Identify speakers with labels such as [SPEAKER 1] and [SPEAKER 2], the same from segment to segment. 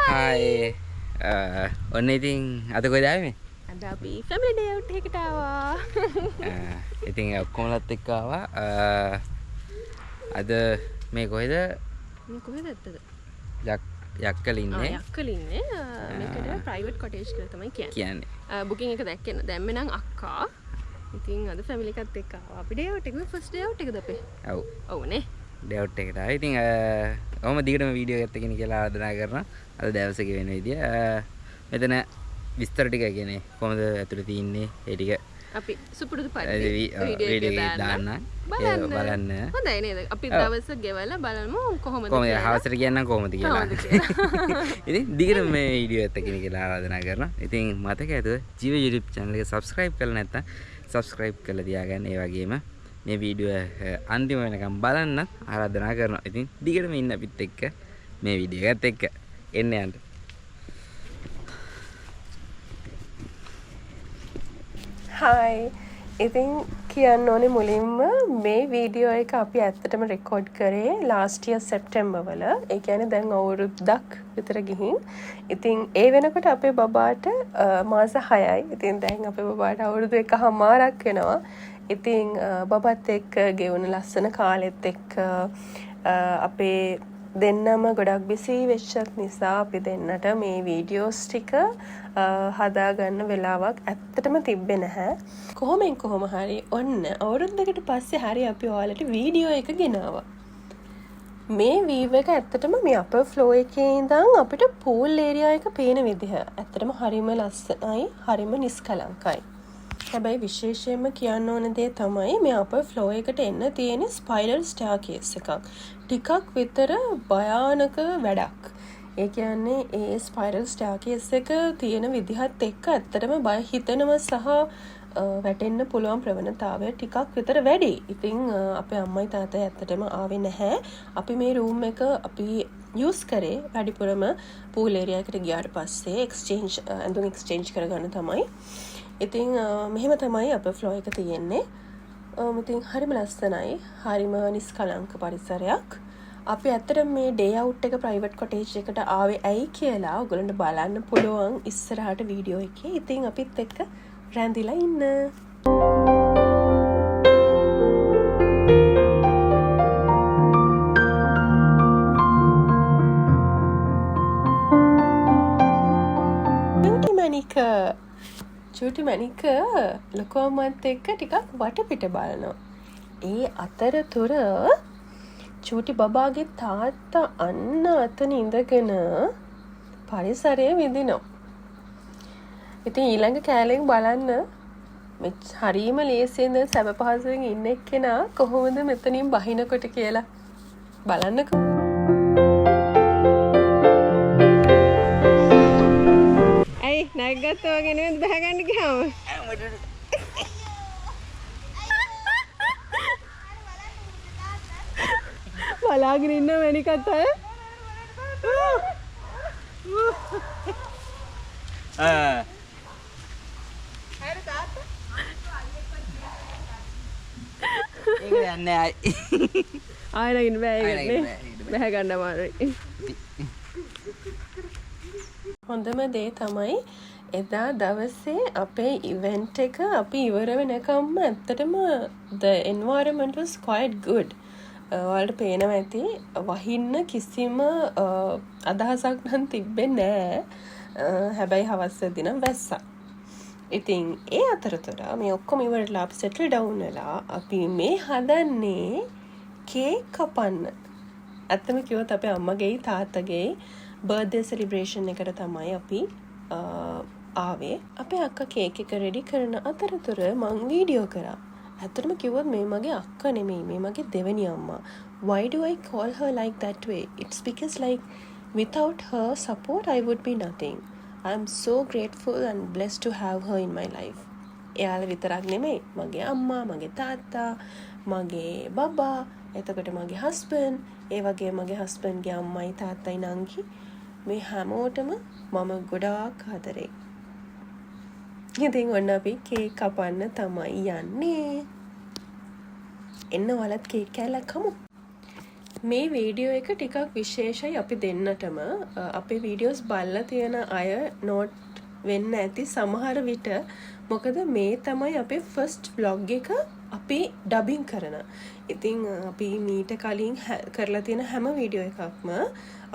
[SPEAKER 1] Hi. ඔන්න ඉතින් අද කොහෙද ආවේ?
[SPEAKER 2] අද අපි ෆැමිලි ඩේ අවුට් එකකට ආවා.
[SPEAKER 1] ඉතින් ඔක්කොමලත් එක්ක ආවා. අද මේ කොහෙද?
[SPEAKER 2] මේ කොහෙද ඇත්තද?
[SPEAKER 1] යක්කල ඉන්නේ.
[SPEAKER 2] යක්කල ඉන්නේ. මේකට ප්‍රයිවට් කොටේජ් කියලා තමයි කියන්නේ. බුකින් එක දැම්මේ නම් අක්කා. ඉතින් අද ෆැමිලි එකත් එක්ක ආවා. අපි ඩේ අවුට් එක ෆස්ට් ඩේ අවුට් එකද අපේ?
[SPEAKER 1] ඔව්.
[SPEAKER 2] ඔව් නේ.
[SPEAKER 1] ඩේ අවුට් එකට ආවා. ඉතින් ඔහොම දිගටම වීඩියෝ එකත් එක්කනේ කියලා ආරාධනා කරනවා. අද දවසේ වෙන විදිය. මෙතන විස්තර ටික කියන්නේ කොහොමද ඇතුළේ තියෙන්නේ ඒ ටික
[SPEAKER 2] අපි සුපුරුදු පරිදි වීඩියෝ එක දාන්න බලන්න. හොඳයි නේද? අපි දවස ගෙවලා බලමු කොහොමද
[SPEAKER 1] කියලා. හවසට කියන්නම් කොහොමද කියලා. ඉතින් දිගට මේ වීඩියෝ එකත් එක්කනේ කියලා ආරාධනා කරනවා. ඉතින් මතක ඇතුව ජීව YouTube channel එක subscribe කරලා නැත්නම් subscribe කරලා තියාගන්න. ඒ වගේම මේ වීඩියෝ අන්තිම වෙනකම් බලන්න ආරාධනා කරනවා. ඉතින් දිගටම ඉන්න අපිත් එක්ක මේ වීඩියෝ එකත් එක්ක එන්න යන්න.
[SPEAKER 3] හායි ඉතින් කියන්න ඕනේ මුලින්ම මේ වීඩියෝ එක අපි ඇත්තටම රෙකෝඩ් කරේ ලාස්ට් ඉයර් සෙප්ටැම්බර් වල. ඒ කියන්නේ දැන් අවුරුද්දක් විතර ගිහින්. ඉතින් ඒ වෙනකොට අපේ බබාට මාස 6යි. ඉතින් දැන් අපේ බබාට අවුරුදු 1කමාරක් වෙනවා. ඉතින් බබත් එක්ක ගෙවුන ලස්සන කාලෙත් එක්ක අපේ දෙන්නම ගොඩක් බිසි වෙච්චත් නිසා අපි දෙන්නට මේ වීඩියෝස් ටික හදාගන්න වෙලාවක් ඇත්තටම තිබ්බේ නැහැ. කොහොම හරි ඔන්න අවුරුද්දකට පස්සේ හරි අපි ඔයාලට වීඩියෝ එක ගෙනාවා. මේ වීව් එක ඇත්තටම මේ අපර් ෆ්ලෝ එකේ ඉඳන් අපිට පූල් ඒරියා එක පේන විදිහ ඇත්තටම හරිම ලස්සනයි, හරිම නිස්කලංකයි. හැබැයි විශේෂයෙන්ම කියන්න ඕන දේ තමයි මේ අපර් ෆ්ලෝ එකට එන්න තියෙන ස්පයිරල් ස්ටෑර්කේස් එකක්. ටිකක් විතර භයානක වැඩක්. ඒ කියන්නේ ඒ ස්පයිරල් ස්ටෑර්කේස් එක තියෙන විදිහත් එක්ක ඇත්තටම බය හිතෙනවා සහ වැටෙන්න පුළුවන් ප්‍රවණතාවය ටිකක් විතර වැඩි. ඉතින් අපේ අම්මයි තාත්තයි ඇත්තටම ආවේ නැහැ. අපි මේ රූම් එක අපි යූස් කරේ වැඩිපුරම පූල් ඒරියා එකට ගියාට පස්සේ ඇඳුම් එක්ස්චේන්ජ් කරගන්න තමයි. ඉතින් මෙහෙම තමයි අපේ ෆ්ලෝ එක තියෙන්නේ. ඉතින් හරිම ලස්සනයි. හරිම නිස්කලංක පරිසරයක්. අපි ඇත්තට මේ ඩේ අවුට් එක ප්‍රයිවට් කොටේජ් එකට ආවේ ඇයි කියලා ඔයගොල්ලන්ට බලන්න පුළුවන් ඉස්සරහට වීඩියෝ එකේ. ඉතින් අපිත් එක්ක රැඳිලා ඉන්න. චූටි මැනික ලොකු අම්මත් එක්ක ටිකක් වටපිට බලනවා. ඒ අතරතුර චූටි බබාගේ තාත්තා අන්න අතන ඉඳගෙන පරිසරය විඳිනවා. ඉතින් ඊළඟ කෑලෙන් බලන්න හරීම ලේසියෙන් සැප පහසුවෙන් ඉන්න එක්කෙනා කොහොමද මෙතනින් බහිනකොට කියලා බලන්නකෝ.
[SPEAKER 2] ඇයි නැග්ගත්තා වගේ නෙවෙයි බහගන්න ගියාම? බලාගෙන ඉන්න මැනිකත් අය.
[SPEAKER 1] හරි තාත්තා. ඒක යන්නේ
[SPEAKER 2] ආයෙ නගින්න බෑ ඒකනේ. බහ ගන්න අමාරුයි.
[SPEAKER 3] හොඳම දේ තමයි එදා දවසේ අපේ ඉවෙන්ට් එක අපි ඉවර වෙනකම්ම ඇත්තටම the environment was quite good. ඔයාලට පේනවා ඇති වහින්න කිසිම අදහසක් නම් තිබ්බේ නෑ. හැබැයි හවස් වෙද්දී නම් වැස්සා. ඉතින් ඒ අතරතුර මේ ඔක්කොම ඉවරලා අපි සෙටල් ඩවුන් වෙලා අපි මේ හදන්නේ කේක් කපන්න. ඇත්තම කිව්වොත් අපේ අම්මගේ තාත්තගේ බර්ත්ඩේ සෙලිබ්‍රේෂන් එකට තමයි අපි ආවේ. අපේ අක්කා කේක් එක රෙඩි කරන අතරතුර මං වීඩියෝ කරා. ඇත්තටම කිව්වොත් මේ මගේ අක්කා නෙමෙයි, මේ මගේ දෙවෙනි අම්මා. Why do I call her like that way? It's because like without her support I would be nothing. I'm so grateful and blessed to have her in my life. එයාලා විතරක් නෙමෙයි, මගේ අම්මා, මගේ තාත්තා, මගේ බබා, එතකොට මගේ හස්බන්ඩ්, ඒ වගේ මගේ හස්බන්ඩ්ගේ අම්මයි තාත්තයි නංගි මේ හැමෝටම මම ගොඩාක් ආදරේ. ඉතින් ඔන්න අපි කේක් කපන්න තමයි යන්නේ. එන්න ඔයාලත් කේක් කෑල්ලක් කමු. මේ වීඩියෝ එක ටිකක් විශේෂයි අපි දෙන්නටම. අපේ වීඩියෝස් බලලා තියෙන අය නෝට් වෙන්න ඇති සමහර විට. මොකද මේ තමයි අපේ ෆස්ට් vlog එක අපි ඩබින් කරන. ඉතින් අපි මීට කලින් කරලා තියෙන හැම වීඩියෝ එකක්ම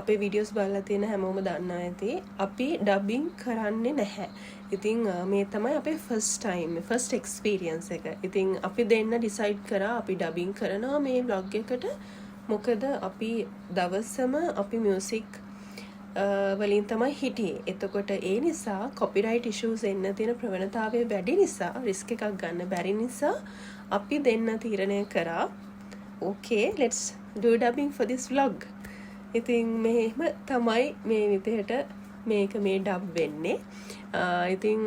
[SPEAKER 3] අපේ වීඩියෝස් බලලා තියෙන හැමෝම දන්නා ඇති අපි ඩබින් කරන්නේ නැහැ. ඉතින් මේ තමයි අපේ ෆස්ට් ටයිම් ෆස්ට් එක්ස්පීරියන්ස් එක. ඉතින් අපි දෙන්න ඩිසයිඩ් කරා අපි ඩබින් කරනවා මේ vlog එකට. මොකද අපි දවසම අපි මියුසික් වලින් තමයි හිටියේ. එතකොට ඒ නිසා කොපිරයිට් ඉෂුස් එන්න තියෙන ප්‍රවණතාවය වැඩි නිසා රිස්ක් එකක් ගන්න බැරි නිසා අපි දෙන්න තීරණය කරා okay let's do dubbing for this vlog. ඉතින් මෙහෙම තමයි මේ විදිහට මේක මේ ඩබ් වෙන්නේ. ඉතින්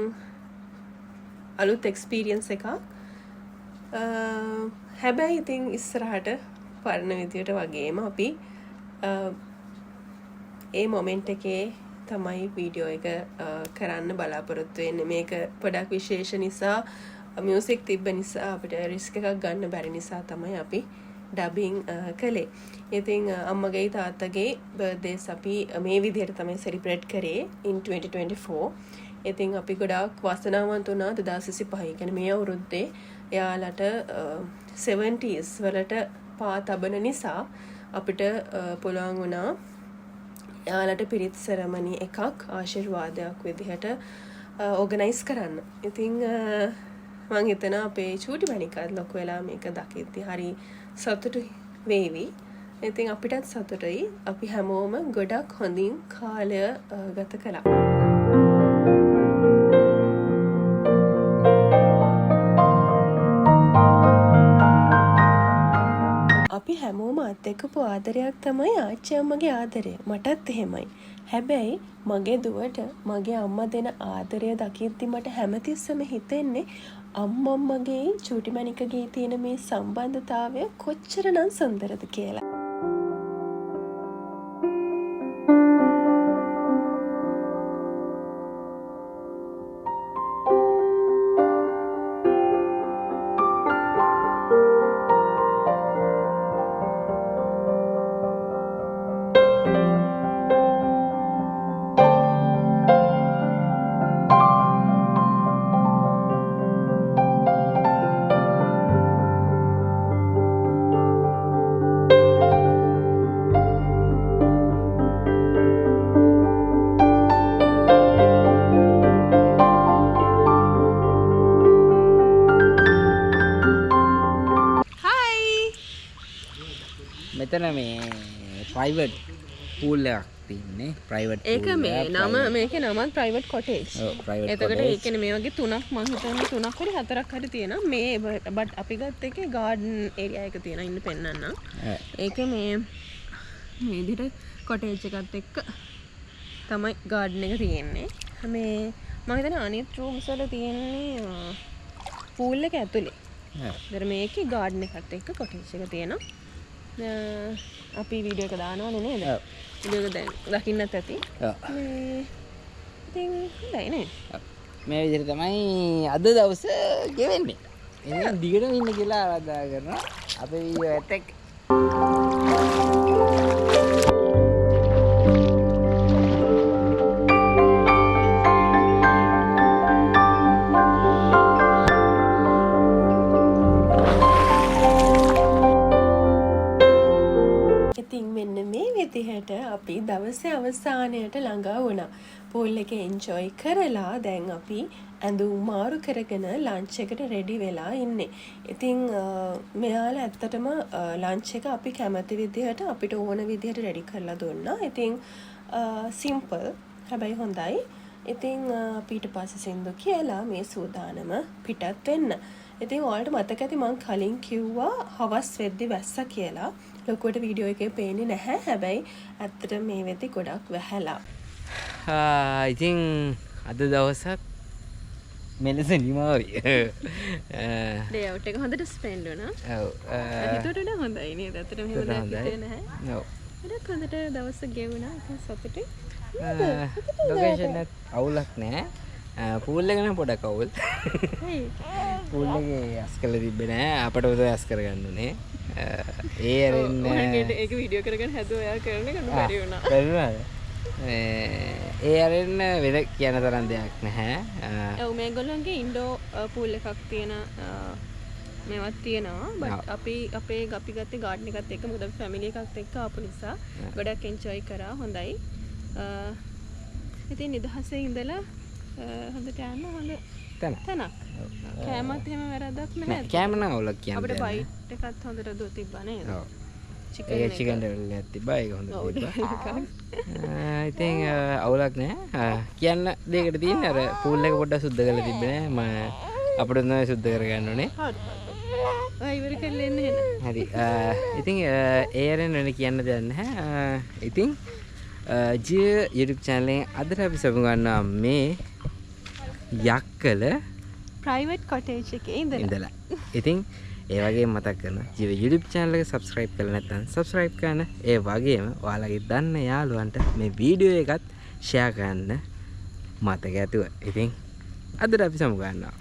[SPEAKER 3] අලුත් එක්ස්පීරියන්ස් එකක්. හැබැයි ඉතින් ඉස්සරහට පරණ විදියට වගේම අපි ඒ මොමෙන්ට් එකේ තමයි වීඩියෝ එක කරන්න බලාපොරොත්තු වෙන්නේ. මේක පොඩක් විශේෂ නිසා මියුසික් තිබ්බ නිසා අපිට රිස්ක් එකක් ගන්න බැරි නිසා තමයි අපි ඩබින් කළේ. ඉතින් අම්මගේ තාත්තගේ බර්ත්ඩේස් අපි මේ විදිහට තමයි සෙලිබ්‍රේට් කරේ in 2024. ඉතින් අපි ගොඩාක් වාසනාවන්ත වුණා 2025 කියන්නේ මේ අවුරුද්දේ එයාලට 70s වලට පා තබන නිසා අපිට පුළුවන් වුණා එයාලට පිරිත් සෙරමනි එකක් ආශිර්වාදයක් විදිහට ඕගනයිස් කරන්න. ඉතින් මම හිතනවා අපේ චූටි මණිකත් ලොකු වෙලා මේක දකිද්දි හරි සතුටු වේවි. ඉතින් අපිටත් සතුටුයි. අපි හැමෝම ගොඩක් හොඳින් කාලය ගත කළා. අපි හැමෝම අත්දැකපු ආදරයක් තමයි ආච්චි අම්මගේ ආදරය. මටත් එහෙමයි. හැබැයි මගේ දුවට මගේ අම්මා දෙන ආදරය දකිද්දි මට හැමතිස්සෙම හිතෙන්නේ අම්මම්මගේ චූටි මණිකගේ තියෙන මේ සම්බන්ධතාවය කොච්චරනම් සුන්දරද කියලා.
[SPEAKER 1] මෙතන මේ ප්‍රයිවට් පූල් එකක් තියෙන්නේ. ප්‍රයිවට්
[SPEAKER 2] ඒක මේ නම මේකේ නමත් ප්‍රයිවට් කොටේජ්.
[SPEAKER 1] ඔව් ප්‍රයිවට්
[SPEAKER 2] එතකොට ඒ කියන්නේ මේ වගේ තුනක් මම හිතන්නේ තුනක් හරි හතරක් හරි තියෙනවා. මේ බට් අපි ගත්ත එකේ ගාඩන් ඒරියා එක තියෙනවා ඉන්න පෙන්නන්න. ඒක මේ විදිහට කොටේජ් එකත් එක්ක තමයි ගාඩන් එක තියෙන්නේ. මේ මම හිතන්නේ අනිත් රූම්ස් වල තියෙන්නේ පූල් එක ඇතුලේ. ඒතර මේකේ ගාඩන් එකත් එක්ක කොටේජ් එක තියෙනවා. අපි වීඩියෝ එක දානවනේ නේද? වීඩියෝ එක දැන් දකින්නත් ඇති. මේ ඉතින් හොඳයි නේ.
[SPEAKER 1] මේ විදිහට තමයි අද දවස ගෙවෙන්නේ. ඉතින් දිගටම ඉන්න කියලා ආරාධනා කරනවා. අපේ වීඩියෝ ඇත් එක්ක.
[SPEAKER 3] විදිහට අපි දවසේ අවසානයට ළඟා වුණා. පූල් එකේ එන්ජොයි කරලා දැන් අපි ඇඳුම් මාරු කරගෙන ලන්ච් එකට රෙඩි වෙලා ඉන්නේ. ඉතින් මෙයාලා ඇත්තටම ලන්ච් එක අපි කැමති විදිහට අපිට ඕන විදිහට රෙඩි කරලා දුන්නා. ඉතින් සිම්පල් හැබැයි හොඳයි. ඉතින් අපිට පස්සේ සින්දු කියලා මේ සූදානම පිටත් වෙන්න. ඉතින් ඔයාලට මතක ඇති මං කලින් කිව්වා හවස් වෙද්දි වැස්ස කියලා. ලොකුවට වීඩියෝ එකේ පේන්නේ නැහැ. හැබැයි ඇත්තට මේ වෙද්දි ගොඩක් වැහැලා.
[SPEAKER 1] ඉතින් අද දවසත් මෙලෙස නිමාවයි.
[SPEAKER 2] ඩේ අවුට් එක හොඳට ස්පෙන්ඩ් වුණා.
[SPEAKER 1] ඔව්.
[SPEAKER 2] හිතුවට වඩා හොඳයි නේද? ඇත්තටම එහෙම දෙයක් හිතේ නැහැ.
[SPEAKER 1] ඔව්.
[SPEAKER 2] ගොඩක් හොඳට දවස ගෙවුණා. ඉතින් සතුටුයි.
[SPEAKER 1] ලොකේෂන් එකත් අවුලක් නැහැ. පූල් එක නම් පොඩක් අවුල්. පූල් එකේ ඇස් කරලා තිබ්බේ නෑ. අපට උදේ ඇස් කරගන්න උනේ. ඒ අරින්න
[SPEAKER 2] ඒක වීඩියෝ කරගෙන හැදුවා එයා කරන එක බැරි වුණා.
[SPEAKER 1] බැරි වුණාද? ඒ අරින්න වෙන කියන තරම් දෙයක් නැහැ.
[SPEAKER 2] ඔව් මේගොල්ලන්ගේ ඉන්ඩෝ පූල් එකක් තියෙන මේවත් තියෙනවා. බට් අපි ගත්තේ ගාඩන් එකත් එක්ක මොකද අපි ෆැමිලි එකත් එක්ක ආපු නිසා ගොඩක් එන්ජොයි කරා. හොඳයි. ඉතින් නිදහසේ ඉඳලා හොඳට යන්න හොඳ තැනක්. කෑමත් එහෙම වැරද්දක් නැහැ.
[SPEAKER 1] කෑම නම් අවුලක් කියන්නේ.
[SPEAKER 2] අපිට බයිට් එකත් හොඳට දුව තිබ්බා නේද?
[SPEAKER 1] ඔව්. චිකන් එකක් තිබ්බා. ඒක හොඳ තිබ්බා. ඉතින් අවුලක් නැහැ. කියන්න දෙයකට තියෙන්නේ අර පූල් එක පොඩ්ඩක් සුද්ධ කරලා තිබ්බේ නෑ. අපිට තමයි සුද්ධ කරගන්න ඕනේ.
[SPEAKER 2] ඔය ඉවර කරලා එන්න එන්න.
[SPEAKER 1] හරි. ඉතින් ඒ අරෙන් වෙන කියන්න දෙයක් නැහැ. ඉතින් ජිය YouTube channel එකෙන් අදට අපි සමු ගන්නවා මේ යක්කල
[SPEAKER 2] ප්‍රයිවට් කොටේජ් එකේ
[SPEAKER 1] ඉඳලා. ඉතින් ඒ වගේම මතක් කරනවා ජීව YouTube channel එක subscribe කරලා නැත්නම් subscribe කරන්න. ඒ වගේම ඔයාලගේ දන්න යාළුවන්ට මේ වීඩියෝ එකත් share කරන්න මතක ඇතුව. ඉතින් අදට අපි සමු ගන්නවා.